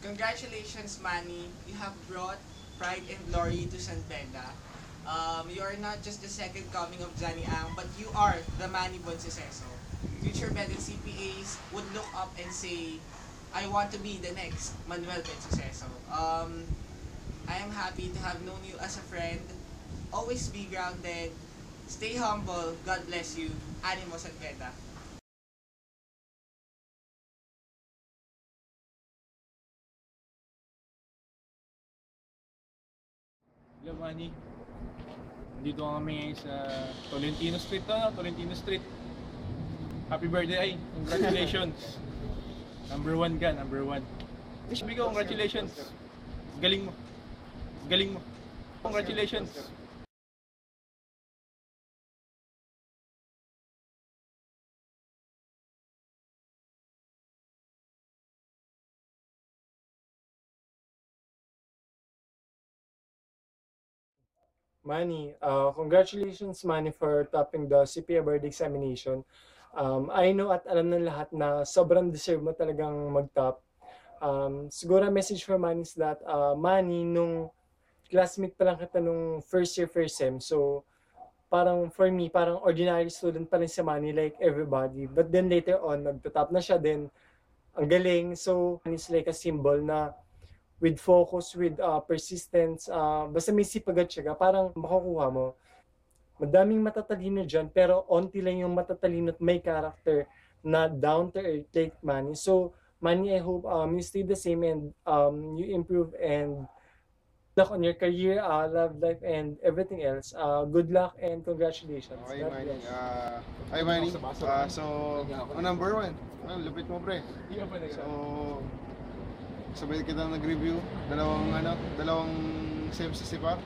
Congratulations, Manny. You have brought pride and glory to San Beda. You are not just the second coming of Johnny Ang, but you are the Manny Bonsuceso. Future Bedan CPAs would look up and say, I want to be the next Manuel Bonsuceso. I am happy to have known you as a friend. Always be grounded. Stay humble. God bless you. Animo San Beda. Hello, Manny. Nandito kami ngayon sa Tolentino Street to, no? Tolentino Street. Happy birthday, ay. Congratulations. Number 1 ka, number 1. Sabi ko, congratulations. Galing mo. Galing mo. Congratulations. Manny, congratulations Manny for topping the CPA board examination. I know at alam ng lahat na sobrang deserve mo talagang mag-top. Siguro message for Manny is that, Manny, nung classmate pa lang kita nung first year, first sem. So, parang for me, parang ordinary student pa rin si Manny like everybody. But then later on, nagtatap na siya din. Ang galing. So, it's like a symbol na with focus, with persistence, basta may sipag at syaga, parang makukuha mo. Madaming matatalino dyan, pero onti lang yung matatalino at may character na down to earth like Manny. So, Manny, I hope you stay the same and you improve and luck on your career, love life, and everything else. Good luck and congratulations. Okay, God Manny. bless. Hi, Manny. So, number 1. Lupit mo, pre. So, sabay kita nag-review. Dalawang SEM pa.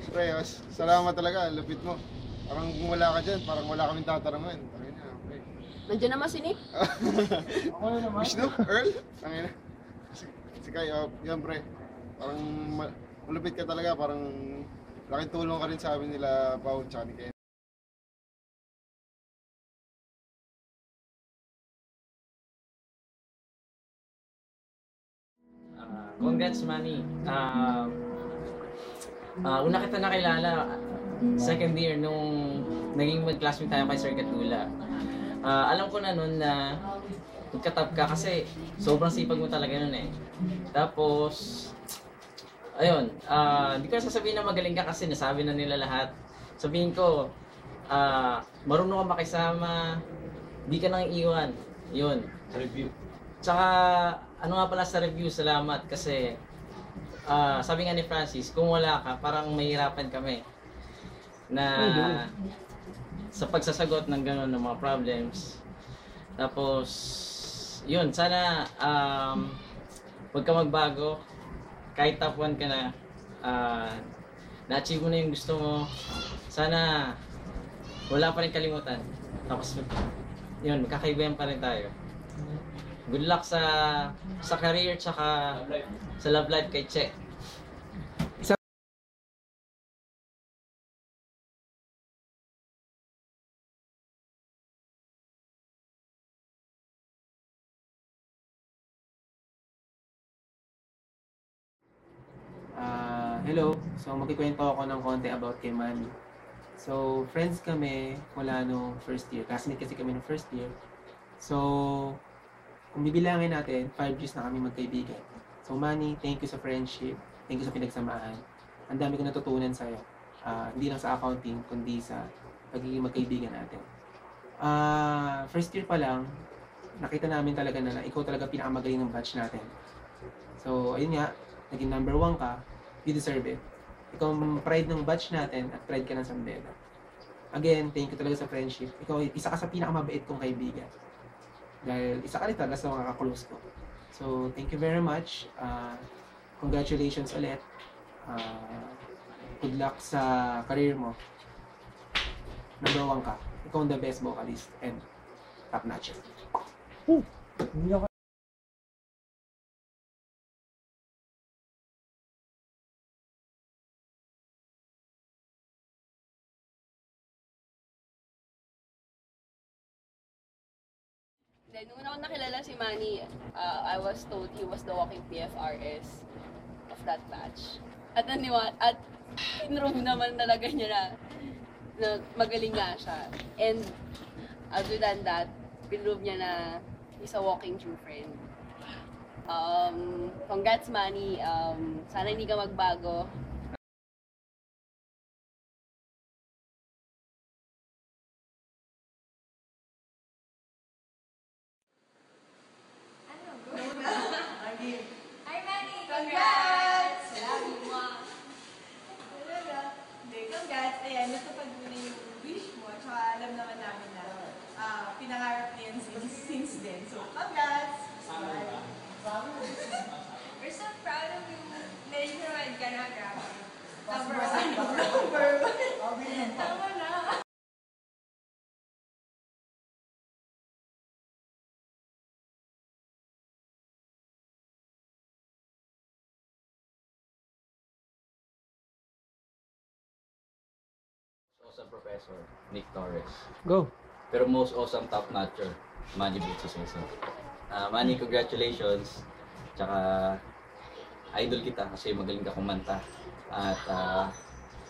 Pre, salamat talaga. Lupit mo. Parang kung wala ka dyan, parang wala kaming tatanungan. Okay. Nandiyan naman si Nick. Vishnu? Earl? Tangina. Si Kai, yan pre. Parang malupit ka talaga. Parang laking tulong ka rin sa amin nila, Pao, tsaka ni Ken. Congrats, Manny. Una kita nakilala, second year nung naging mag-classmate tayo kay Sir Gatula. Alam ko na nun na magka-top ka kasi sobrang sipag mo talaga nun eh. Tapos, ayun, di ko sasabihin na magaling ka kasi nasabi na nila lahat. Sabihin ko, marunong ka makisama, di ka nang iwan. Yun. Review. Tsaka, ano nga pala sa review, salamat kasi sabi nga ni Francis, kung wala ka, parang mahirapan kami na sa pagsasagot ng gano'n ng mga problems. Tapos, yun, sana huwag ka magbago. Kahit top 1 ka na, na-achieve mo na yung gusto mo. Sana wala pa rin kalimutan. Tapos, yun, magkakaibayan pa rin tayo. Good luck sa career tsaka sa love life kay Che. Hello. So, magkikwento ako ng konti about kay Manny. So, friends kami mula nung first year. Classmate kasi kami nung first year. So, kung bibilangin natin, 5 years na kami magkaibigan. So, Manny, thank you sa friendship. Thank you sa pinagsamahan. Ang dami ko natutunan sa'yo. Hindi lang sa accounting, kundi sa pagiging magkaibigan natin. First year pa lang, nakita namin talaga na ikaw talaga pinakamagaling ng batch natin. So, ayun nga, naging number 1 ka, you deserve it. Ikaw ang pride ng batch natin at pride ka ng San Beda. Again, thank you talaga sa friendship. Ikaw, isa ka sa pinakamabait kong kaibigan. Dahil isa ka rin talaga sa mga kaklose ko. So, thank you very much. Congratulations ulit. Good luck sa career mo. Number 1 ka. Ikaw ang the best vocalist and top notcher. Then, nung una ko nakilala si Manny, I was told he was the walking PFRS of that batch. At in-room naman talaga niya na magaling nga siya. And other than that, pinrove niya na he's a walking true friend. Congrats Manny, sana hindi ka magbago. Hi, Manny! Congrats! Love you, Ma! Talaga? Hindi, congrats. Ayan, natupad mo na yung wish mo. Tsaka alam naman namin na pinangarap niya yan since then. So, congrats! We're so proud of you. Nationwide ka na, grabe. Number one. Tama na. Awesome professor, Nick Torres. Go! Pero most awesome top notcher, Manny Bunsuseso. Manny, congratulations. Tsaka idol kita kasi magaling ka kumanta. At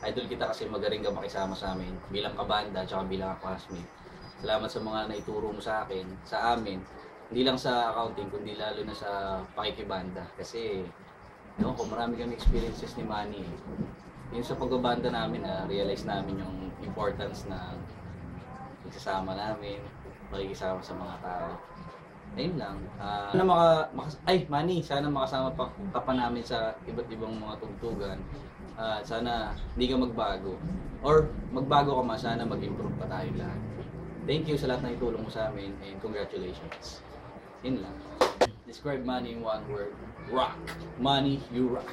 idol kita kasi magaling ka makisama sa amin bilang kabanda tsaka bilang classmate. Salamat sa mga naituro mo sa akin, sa amin. Hindi lang sa accounting, kundi lalo na sa pakikibanda. Kasi, no, marami kami experiences ni Manny. Yun sa pagbabanda namin, realize namin yung importance na pagsasama namin, makikisama sa mga tao. Ayun lang. Manny, sana makasama ka pa namin sa iba't ibang mga tugtugan. Sana hindi ka magbago. Or magbago ka man, sana mag-improve pa tayo lahat. Thank you sa lahat ng itulong mo sa amin and congratulations. Yun lang. Describe Manny in one word. Rock. Manny, you rock.